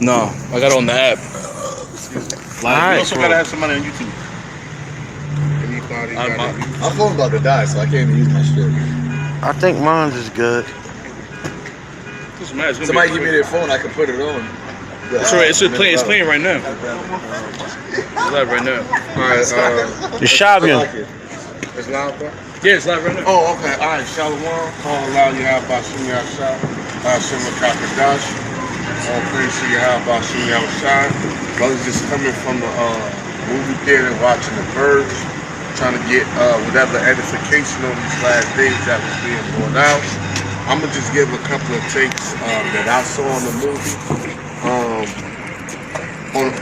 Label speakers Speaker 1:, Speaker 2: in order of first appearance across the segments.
Speaker 1: No, I got it on the app.
Speaker 2: Excuse me.
Speaker 3: You also gotta have somebody on YouTube.
Speaker 2: Anybody got it? My phone's about to die, so I can't even use my shit.
Speaker 4: I think mine's is good.
Speaker 2: Somebody give me their phone, I can put it on.
Speaker 1: It's right. It's playing right now. It's live right now.
Speaker 2: Alright,
Speaker 4: The Shavian.
Speaker 2: it's loud, bro?
Speaker 1: Yeah, it's live right now.
Speaker 3: Oh, okay. All right. Shalom. Call aloud. You have Bashim Yahshua. Bashim Kakadash. All praise to you have Bashim Yahshua. Brothers just coming from the movie theater watching The Purge, trying to get whatever edification on these last days that was being brought out. I'm gonna just give a couple of takes that I saw in the movie.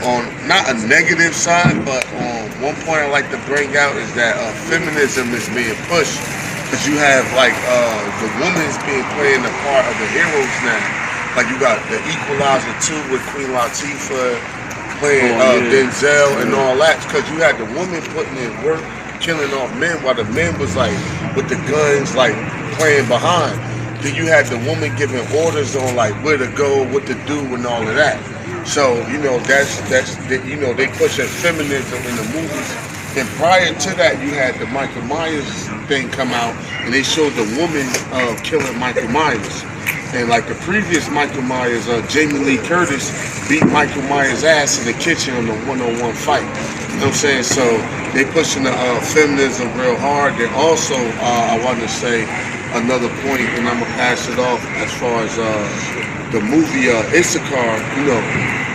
Speaker 3: On not a negative side, but one point I like to bring out is that feminism is being pushed, because you have like the women's being playing the part of the heroes now. Like you got the Equalizer 2 with Queen Latifah playing Denzel and all that, because you had the woman putting in work, killing off men, while the men was like with the guns like playing behind. Then you had the woman giving orders on like where to go, what to do, and all of that. So that's they pushing feminism in the movies. And prior to that, you had the Michael Myers thing come out, and they showed the woman killing Michael Myers. And like the previous Michael Myers, Jamie Lee Curtis beat Michael Myers' ass in the kitchen on the one-on-one fight. You know what I'm saying? So they pushing the feminism real hard. And also, I want to say another point, and I'm gonna pass it off as far as the movie Issachar.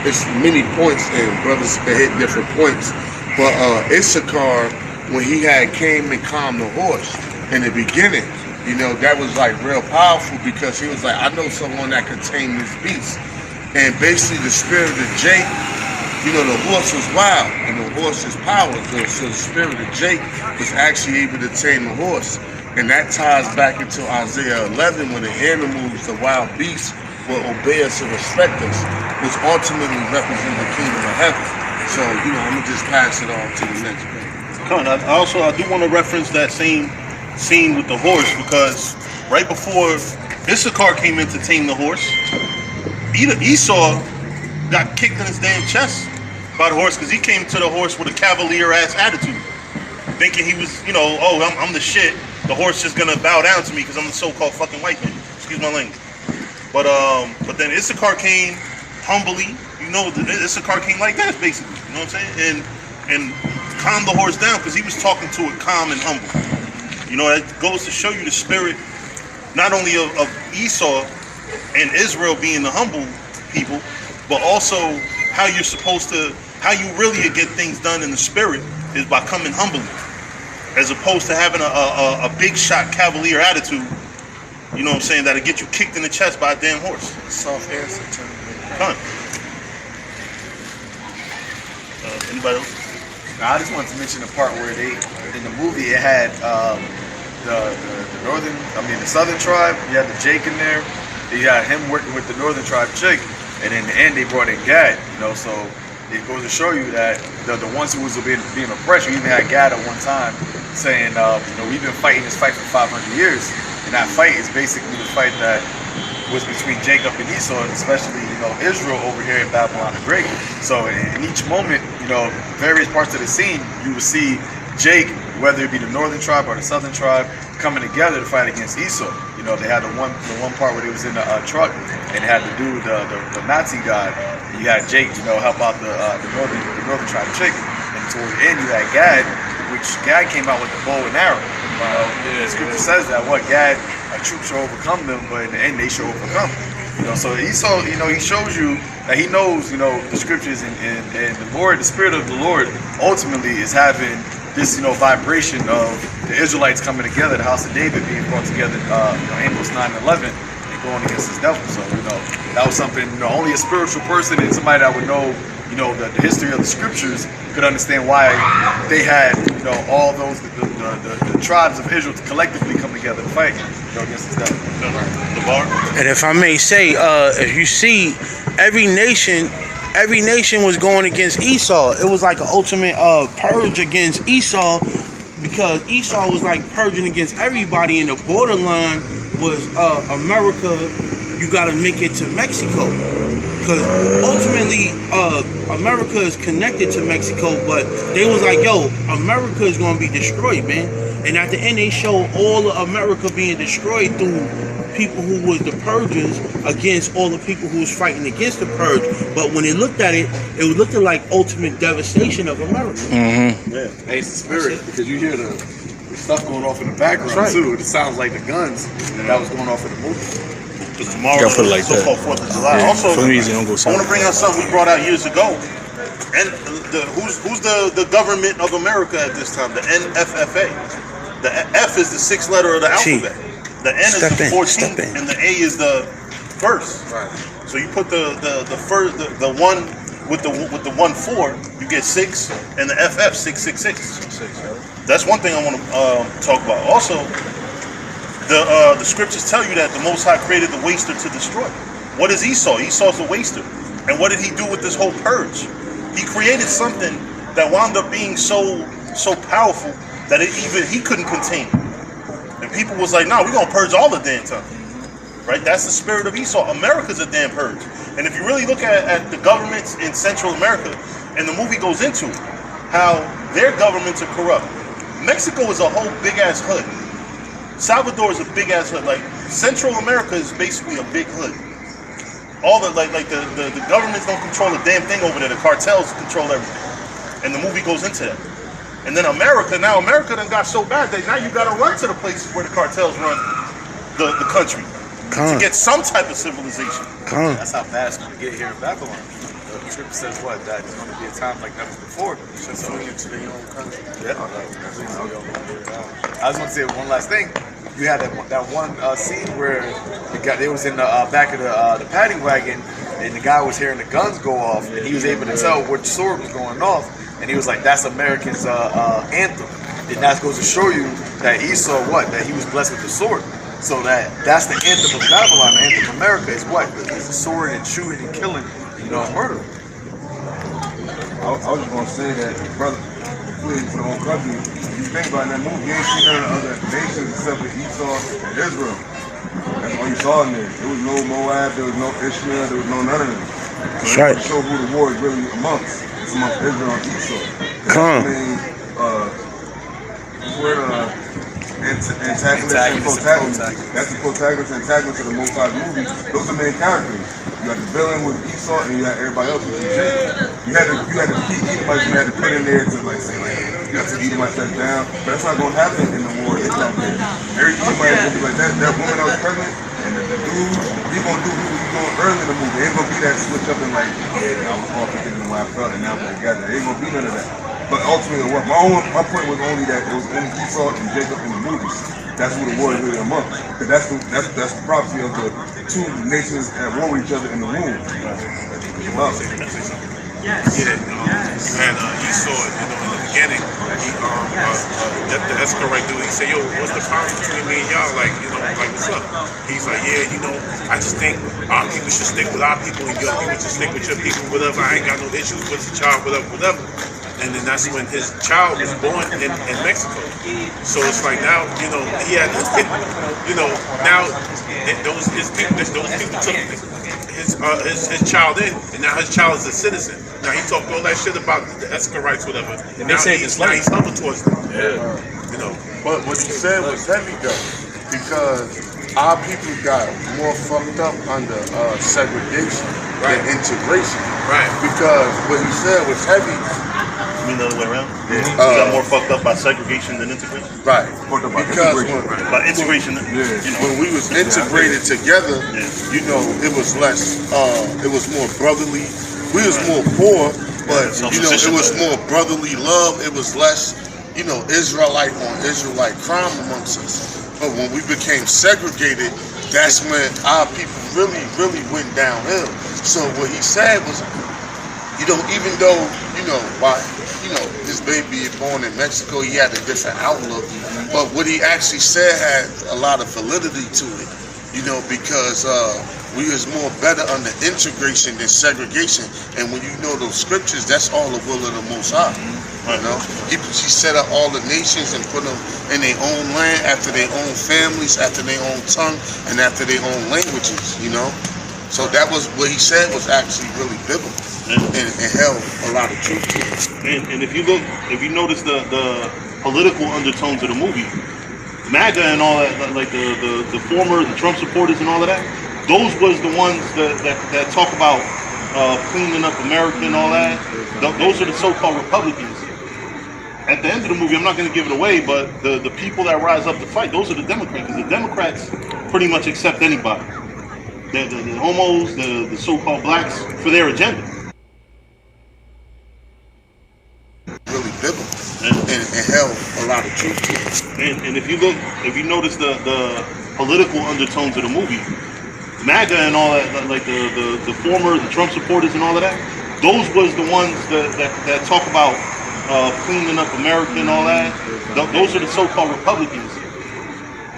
Speaker 3: It's many points, and brothers can hit different points. But Issachar, when he had came and calmed the horse in the beginning, that was like real powerful, because he was like, I know someone that could tame this beast. And basically the spirit of Jake, the horse was wild, and the horse is power. So the spirit of Jake was actually able to tame the horse. And that ties back into Isaiah 11, when the animals, the wild beasts, will obey us and respect us, which ultimately represent the kingdom of heaven. So, I'm going to just pass it on to the next one.
Speaker 5: I do want to reference that same scene with the horse, because right before Issachar came in to tame the horse, Esau got kicked in his damn chest by the horse, because he came to the horse with a cavalier-ass attitude, thinking he was, I'm the shit. The horse is gonna bow down to me because I'm the so-called fucking white man. Excuse my language. But then Issachar came humbly. Issachar came like that, basically. You know what I'm saying? And calmed the horse down, because he was talking to it calm and humble. That goes to show you the spirit, not only of Esau and Israel being the humble people, but also how you really get things done in the spirit is by coming humbly, as opposed to having a big shot cavalier attitude, that'll get you kicked in the chest by a damn horse.
Speaker 2: Soft answer to me.
Speaker 5: Done. Anybody else?
Speaker 2: Now, I just wanted to mention the part where in the movie, it had the southern tribe. You had the Jake in there. You had him working with the northern tribe chick, and in the end, they brought in Gad. So it goes to show you that the ones who was being oppressed, you even had Gad at one time saying, we've been fighting this fight for 500 years. And that fight is basically the fight that was between Jacob and Esau, and especially, Israel over here in Babylon the Great. So in each moment, various parts of the scene, you would see Jake, whether it be the northern tribe or the southern tribe, coming together to fight against Esau. They had the one part where they was in a truck, and they had to do the Nazi guy. You had Jake, help out the northern tribe chick, and towards the end you had Gad, which Gad came out with the bow and arrow. The scripture says that Gad, a troop shall overcome them, but in the end they shall overcome. So Esau, he shows you that he knows, the scriptures, and the Lord, the Spirit of the Lord, ultimately is having this, vibration of the Israelites coming together, the house of David being brought together, Amos 9:11, and going against this devil. So, that was something, only a spiritual person and somebody that would know, the history of the scriptures could understand why they had, all those, the tribes of Israel to collectively come together to fight, against this devil. The bar.
Speaker 4: And if I may say, if you see, every nation was going against Esau. It was like an ultimate purge against Esau, because Esau was like purging against everybody, and the borderline was America you got to make it to Mexico. Because ultimately, America is connected to Mexico, but they was like, yo, America is going to be destroyed, man. And at the end, they show all of America being destroyed through people who was the purgers against all the people who was fighting against the purge. But when they looked at it, it was looking like ultimate devastation of America.
Speaker 1: Mm-hmm.
Speaker 2: Yeah, hey, it's the spirit, because you hear the stuff going off in the background too. It sounds like the guns that was going off in the movie.
Speaker 5: Because tomorrow
Speaker 1: Gotta put it like that.
Speaker 5: so-called 4th of July.
Speaker 1: Yeah.
Speaker 5: Also,
Speaker 1: For some reason, don't go
Speaker 5: I want to bring out something we brought out years ago. And who's the government of America at this time? The NFFA. The F is the 6th letter of the alphabet. The N is the 14th, and the A is the first. Right. So you put the first, the one with the 1-4, you get 6, and the FF 666. That's one thing I want to talk about. Also, the scriptures tell you that the Most High created the waster to destroy. What is Esau? Esau's the waster. And what did he do with this whole purge? He created something that wound up being so powerful that he couldn't contain it. And people was like, "No, we're gonna purge all the damn time." Right? That's the spirit of Esau. America's a damn purge. And if you really look at the governments in Central America, and the movie goes into how their governments are corrupt. Mexico is a whole big ass hood. Salvador is a big ass hood. Like Central America is basically a big hood. All the the governments don't control a damn thing over there. The cartels control everything. And the movie goes into that. And then America done got so bad that now you gotta run to the places where the cartels run the country to get some type of civilization.
Speaker 2: That's how bad it's gonna get here in Babylon. The scripture says what? That there's gonna be a time like never before. So into their own country. Yeah. I was gonna say one last thing. You had that one scene where they was in the back of the paddy wagon, and the guy was hearing the guns go off, and he was able to tell which sword was going off, and he was like, "That's Americans' anthem." And that goes to show you that Esau that he was blessed with the sword. So that's the anthem of Babylon. The anthem of America is what? It's the sword and shooting and killing, murder.
Speaker 3: I was just gonna say that, brother, fleeing for the whole country. You think about that movie, you ain't seen none of the other nations except for Esau and Israel. That's all you saw in there. There was no Moab, there was no Ishmael, there was no none of them. So it show who the war is really amongst. It's amongst Israel and Esau. Antagonist and protagonist. That's the protagonist and antagonist of the Most High movie. Those are the main characters. You had the villain with Esau, and you had everybody else with Jacob. You had to keep Edomites. You had to put in there to say you got to Edomites that down. But that's not going to happen in the war. It's not there. Every Edomite is going to be like that. That woman that was pregnant, and the dude, he's going to do what he's doing early in the movie. It ain't going to be that switch up and like, I was off thinking the way I felt, and now we're together. It ain't going to be none of that. But ultimately, my point was only that it was only Esau and Jacob in the movies. That's who the war is really among. Because that's the prophecy of the two nations at war with each other in the womb.
Speaker 6: Yeah, you had Esau, in the beginning, the Escarite dude, he said, "Yo, what's the problem between me and y'all? Like, like what's up?" He's like, "Yeah, I just think our people should stick with our people and your people should stick with your people, whatever. I ain't got no issues with the child, whatever." And then that's when his child was born in Mexico. So it's like now, he had, now those people took his child in, and now his child is a citizen. Now he talked all that shit about the Escarites, whatever. And now he's humble towards them. Yeah.
Speaker 3: But what he said was heavy though, because our people got more fucked up under segregation than integration.
Speaker 6: Right.
Speaker 3: Because what he said was heavy.
Speaker 5: You mean the other way around?
Speaker 3: Yeah.
Speaker 5: You got more fucked up by segregation than integration?
Speaker 3: Right.
Speaker 5: Because by integration,
Speaker 3: when we was integrated together, it was less, it was more brotherly. We was more poor, but it was more brotherly love. It was less, Israelite on Israelite crime amongst us. But when we became segregated, that's when our people really, really went downhill. So what he said was, even though, this baby is born in Mexico, he had a different outlook. But what he actually said had a lot of validity to it, because we was more better under integration than segregation. And when you know those scriptures, that's all the will of the Most High. You know, he set up all the nations and put them in their own land, after their own families, after their own tongue, and after their own languages. You know, so that was what he said was actually really biblical and held a lot of truth to it.
Speaker 5: And if you notice the political undertones of the movie, MAGA and all that, like the former Trump supporters and all of that, those was the ones that talk about cleaning up America and all that. Those are the so-called Republicans. At the end of the movie, I'm not going to give it away, but the people that rise up to fight, those are the Democrats. Because the Democrats pretty much accept anybody. The homos, the so-called blacks, for their agenda.
Speaker 3: Really biblical and held a lot of truth to it.
Speaker 5: And if you notice the political undertones of the movie, MAGA and all that, like the former Trump supporters and all of that, those was the ones that talk about cleaning up America and all that. Those are the so-called Republicans.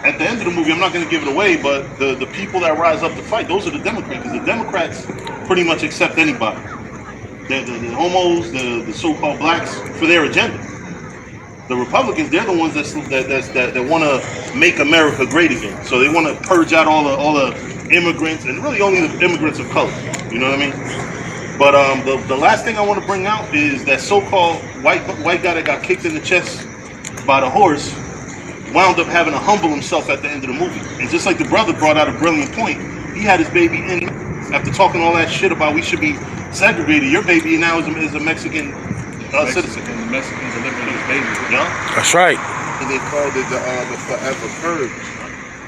Speaker 5: At the end of the movie, I'm not going to give it away, but the people that rise up to fight, those are the Democrats. Because the Democrats pretty much accept anybody. The homos, the so-called blacks, for their agenda. The Republicans, they're the ones that want to make America great again. So they want to purge out all the immigrants, and really only the immigrants of color. You know what I mean? But the last thing I want to bring out is that so-called white guy that got kicked in the chest by the horse wound up having to humble himself at the end of the movie. And just like the brother brought out a brilliant point, he had his baby in after talking all that shit about we should be segregated. Your baby now is a Mexican citizen.
Speaker 1: And the Mexicans delivering his baby.
Speaker 5: Yeah,
Speaker 4: That's right.
Speaker 3: And they called it the Forever Purge,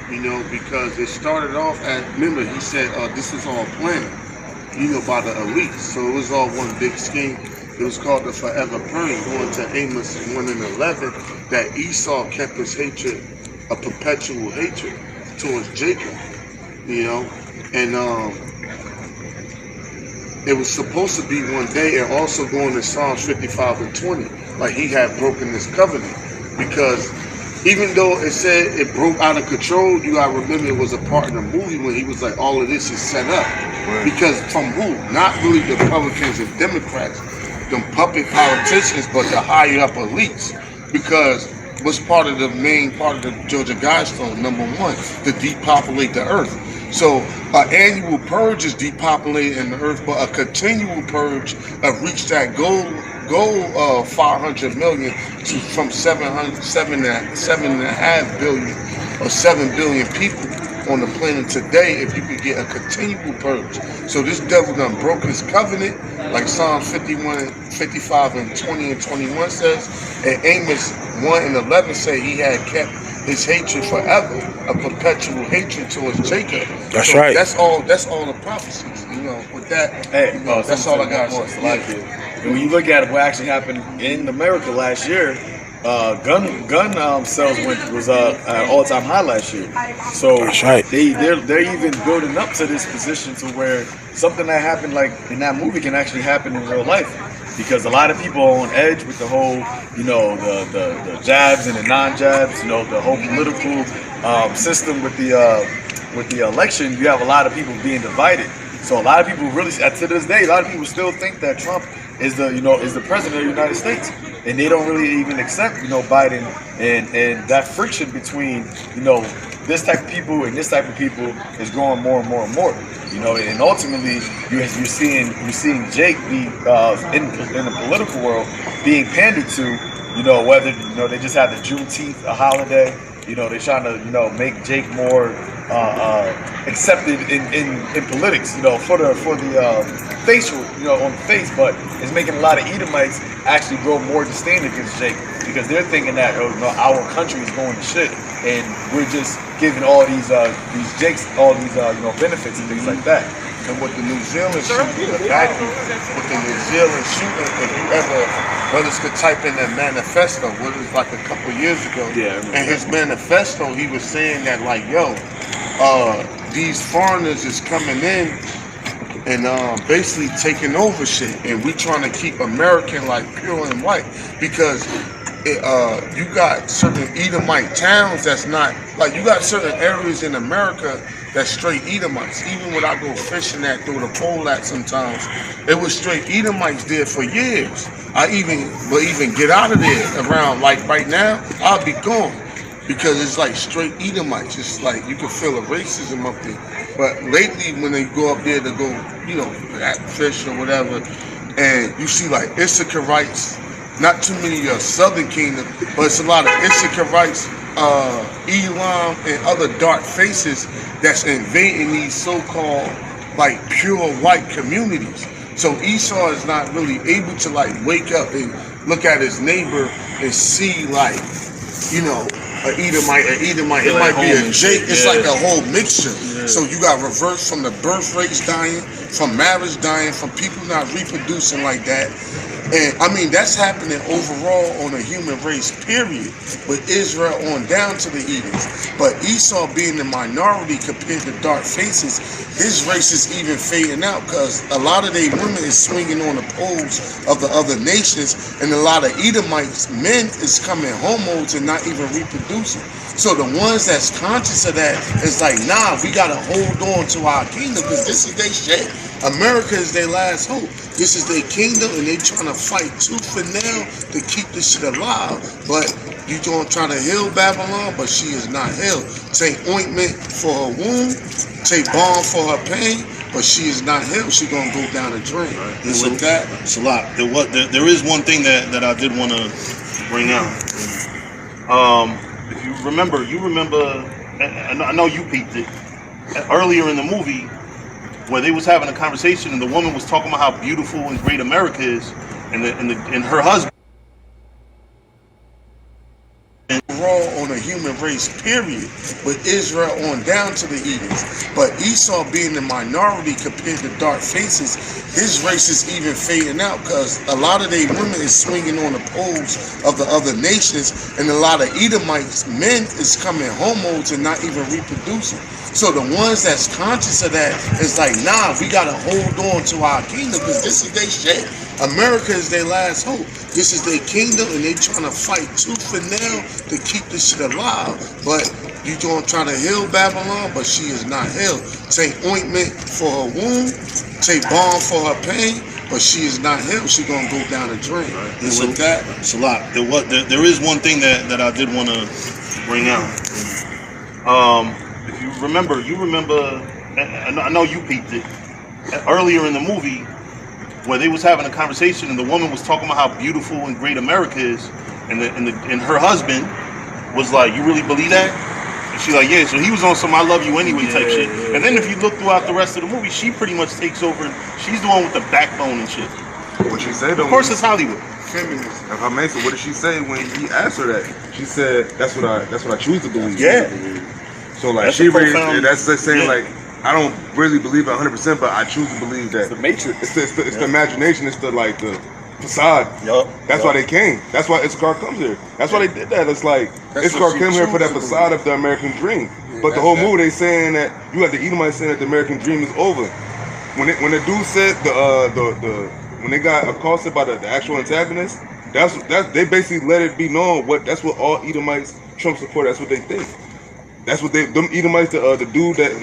Speaker 3: you know, because it started off as, remember, he said this is all planned, you know, by the elites. So it was all one big scheme. It was called the Forever Purge, going to Amos 1 and 11, that Esau kept his hatred, a perpetual hatred towards Jacob, you know, and it was supposed to be one day, and also going to Psalms 55 and 20, like he had broken this covenant, because even though it said it broke out of control, you gotta remember it was a part in the movie when he was like, all of this is set up. Right. Because from who? Not really the Republicans and Democrats, them puppet politicians, but the higher up elites. Because what's part of the main part of the Georgia Guidestone, number one, to depopulate the earth. So an annual purge is depopulating the earth, but a continual purge reached that goal of 500 million from 7.5 billion or 7 billion people on the planet today, if you could get a continual purge. So this devil done broke his covenant, like Psalms 51, 55, and 20 and 21 says, and Amos 1 and 11 say he had kept his hatred forever, a perpetual hatred towards Jacob.
Speaker 4: That's
Speaker 3: so
Speaker 4: right.
Speaker 3: That's all the prophecies. You know, with that,
Speaker 1: Hey,
Speaker 3: you know, that's all I got to say.
Speaker 1: And when you look at what actually happened in America last year, gun sales was at all-time high last year. So
Speaker 4: That's right.
Speaker 1: they're even building up to this position to where something that happened like in that movie can actually happen in real life. Because a lot of people are on edge with the whole, you know, the jabs and the non-jabs, you know, the whole political system with the election. You have a lot of people being divided. So a lot of people really, to this day, a lot of people still think that Trump is the president of the United States, and they don't really even accept, you know, Biden, and that friction between, you know, this type of people and this type of people is growing more and more and more. You know, and ultimately you're seeing Jake be in the political world being pandered to. You know, whether, you know, they just had the Juneteenth, a holiday. You know, they're trying to, you know, make Jake more accepted in politics. You know, for the facial, you know, on the face, but it's making a lot of Edomites actually grow more disdain against Jake, because they're thinking that, oh, you know, our country is going to shit, and we're just giving all these Jakes all these you know, benefits and things like that.
Speaker 3: And with the New Zealand shooting, with the New Zealand shooting, if you ever, brothers could type in that manifesto, what was like a couple years ago.
Speaker 1: Yeah.
Speaker 3: And his manifesto, he was saying that, like, yo, these foreigners is coming in and basically taking over shit, and we trying to keep American like pure and white, because you got certain Edomite towns that's not, like, you got certain areas in America that's straight Edomites. Even when I go fishing at through the pole at sometimes, it was straight Edomites there for years. I even get out of there around like right now, I'll be gone. Because it's like straight Edomites. It's like you can feel the racism up there. But lately when they go up there to go, at fish or whatever, and you see like Issacharites, not too many Southern Kingdom, but it's a lot of Issacharites, Elam, and other dark faces that's invading these so-called like pure white communities. So Esau is not really able to like wake up and look at his neighbor and see like, an Edomite. It might be a Jake. It's like a whole mixture. Yeah. So you got reverse from the birth rates dying, from marriage dying, from people not reproducing like that. And I mean, that's happening overall on the human race, period. With Israel on down to the Edens. But Esau being the minority compared to dark faces, his race is even fading out because a lot of their women is swinging on the poles of the other nations, and a lot of Edomites men is coming homos and not even reproducing. So the ones that's conscious of that is like, nah, we gotta hold on to our kingdom because this is their shit. America is their last hope. This is their kingdom, and they trying to fight tooth and nail to keep this shit alive. But you gonna try to heal Babylon, but she is not healed. Take ointment for her wound, take balm for her pain, but she is not healed. She gonna go down the drain. Right. And with that,
Speaker 5: it's a lot. There is one thing that I did want to bring out. If you remember, I know you peeped it earlier in the movie where they was having a conversation and the woman was talking about how beautiful and great America is, and her husband.
Speaker 3: Overall on the human race, period, with Israel on down to the Edens. But Esau being the minority compared to dark faces, his race is even fading out because a lot of their women is swinging on the poles of the other nations, and a lot of Edomites men is coming homos and not even reproducing. So the ones that's conscious of that is like, nah, we gotta hold on to our kingdom because this is their shit. America is their last hope. This is their kingdom, and they trying to fight tooth and nail to keep this shit alive. But you gonna try to heal Babylon, but she is not healed. Take ointment for her wound, take balm for her pain, but she is not healed. She gonna go down the drain. Right. And with that,
Speaker 5: it's a lot. There is one thing that I did want to bring out. If you remember, I know you peeped it earlier in the movie where they was having a conversation and the woman was talking about how beautiful and great America is, and her husband was like, "You really believe that?" And she's like, "Yeah." So he was on some "I love you anyway" type shit. Yeah. And then if you look throughout the rest of the movie, she pretty much takes over. She's the one with the backbone and shit.
Speaker 2: What she said?
Speaker 5: Of course, it's Hollywood.
Speaker 3: feminism.
Speaker 2: If I may say, what did she say when he asked her that? She said, "That's what I choose to believe."
Speaker 5: Yeah.
Speaker 2: So like
Speaker 5: that's
Speaker 2: she really,
Speaker 5: profound,
Speaker 2: that's just saying like, I don't really believe it 100%, but I choose to believe that.
Speaker 1: It's the matrix.
Speaker 2: It's the imagination. It's the facade. That's why they came. That's why Issachar comes here. That's why they did that. It's like Issachar came here for that facade of the American dream. But the whole movie, they saying that you got the Edomites saying that the American dream is over. When the dude said when they got accosted by the actual antagonist, that's they basically let it be known that's what all Edomites Trump support. That's what they think. That's what them Edomites, the dude that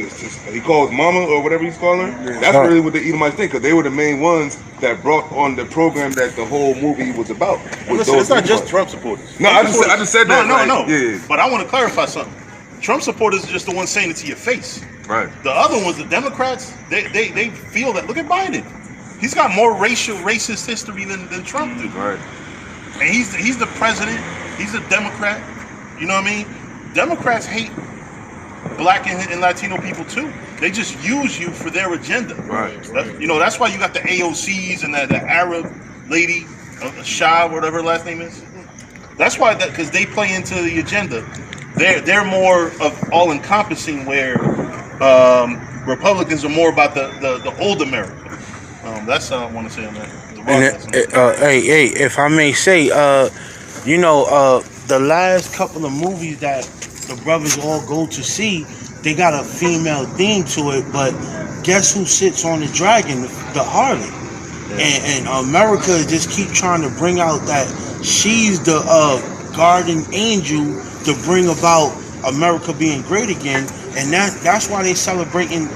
Speaker 2: he calls Mama or whatever he's calling her. That's really what the Edomites think, because they were the main ones that brought on the program that the whole movie was about.
Speaker 5: Listen, it's not just Trump supporters.
Speaker 2: No, I just said that.
Speaker 5: No.
Speaker 2: Yeah.
Speaker 5: But I want to clarify something. Trump supporters are just the ones saying it to your face.
Speaker 2: Right.
Speaker 5: The other ones, the Democrats, they feel that. Look at Biden. He's got more racist history than Trump do.
Speaker 2: Right.
Speaker 5: And he's the president. He's a Democrat. You know what I mean? Democrats hate Black and Latino people too. They just use you for their agenda.
Speaker 2: Right.
Speaker 5: That's why you got the AOCs and the Arab lady, Shah, whatever her last name is. That's why because they play into the agenda. They're more of all encompassing, where Republicans are more about the old America. That's all I want to say on that.
Speaker 4: Hey, if I may say, the last couple of movies that the brothers all go to see, they got a female theme to it, but guess who sits on the dragon? The harlot. And America just keep trying to bring out that she's the guardian angel to bring about America being great again, and that's why they celebrating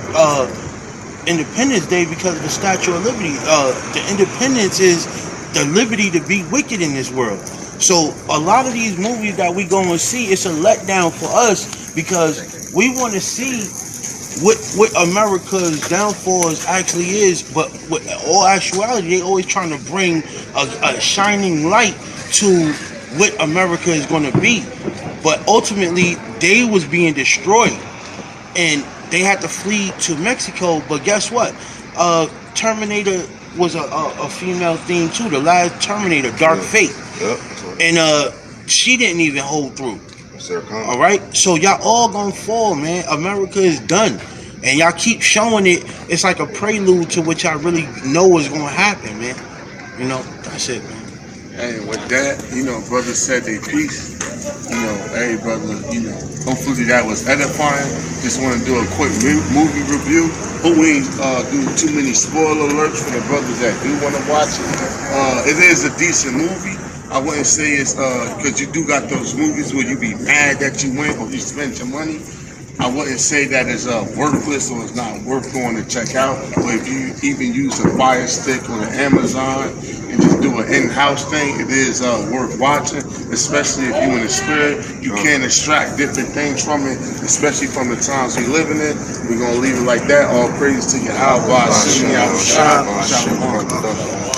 Speaker 4: Independence Day, because of the Statue of Liberty. The independence is the liberty to be wicked in this world. So a lot of these movies that we go and see, it's a letdown for us, because we want to see what America's downfalls actually is. But with all actuality, they always trying to bring a shining light to what America is going to be. But ultimately, they was being destroyed, and they had to flee to Mexico. But guess what? Terminator was a female theme too. The last Terminator, Dark Fate.
Speaker 3: Yep.
Speaker 4: And she didn't even hold through. All right, so y'all all gonna fall, man. America is done, and y'all keep showing it. It's like a prelude to what y'all really know is gonna happen, man. You know, that's it, man.
Speaker 3: And with that, brothers said they peace. Hey, brother, hopefully that was edifying. Just want to do a quick movie review. But we ain't do too many spoiler alerts for the brothers that do want to watch it. It is a decent movie. I wouldn't say it's because you do got those movies where you be mad that you went or you spent your money. I wouldn't say that it's worthless or it's not worth going to check out. Or if you even use a Fire Stick or an Amazon and just do an in-house thing, it is worth watching, especially if you're in the spirit. You can extract different things from it, especially from the times we living in. We're going to leave it like that. All praise to Yahweh, Shem Yahweh Shah.